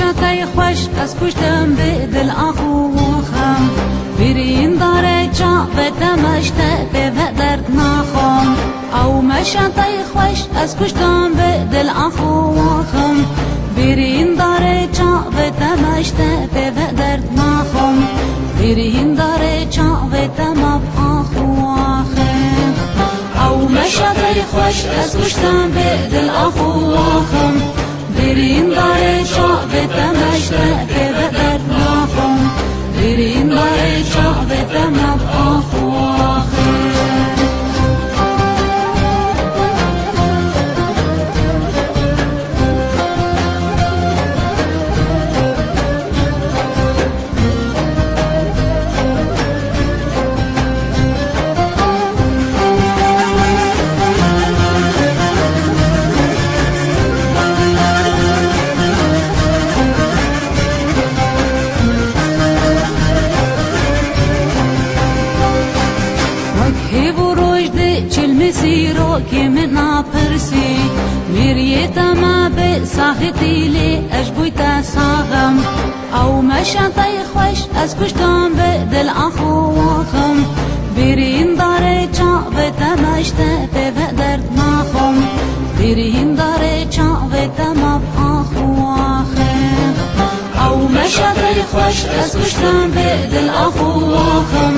مشتای خوش از کشتم به دل آخوخم برین داره جا به دمشته به درد نخوام او مشتای خوش از کشتم به دل آخوخم برین داره جا به دمشته به درد نخوام برین داره جا به دم آخوخم او مشتای خوش از کشتم به دل آخوخم برین داره جا به دمشته به درد نخوام برین داره جا به دم آخوخم مسیرو که من نپرسی میریتم به ساختی لی اجبویت ساغم او مشتای خوش از کشتم به دل آخوخم برین داره چا به دمشته به درد نخوام برین داره چا به دم آخوخم او مشتای خوش از کشتم به دل آخوخم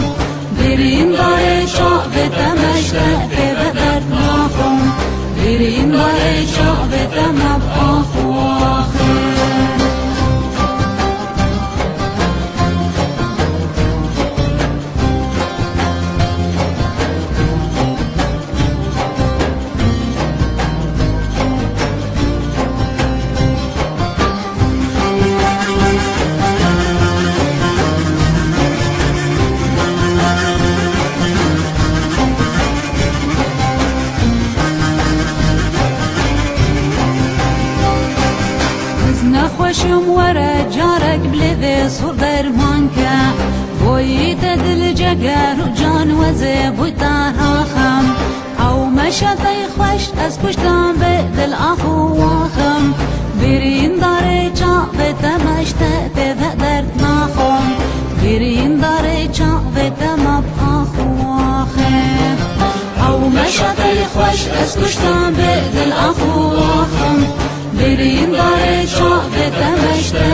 برین داره چا به دمشته به درد نخوام برین داره چا به دم آخوخم خوشم ورا جارك بلذي صور درمان كا بويت دل جگر و جان وزي بويتا راخم او مشتای خوش از کشتم به دل آخوخم برین داره چا به دمشته به درد نخوام برین داره چا به دم آخوخم او مشتای خوش از کشتم به دل آخوخم برین داره چا به دمشته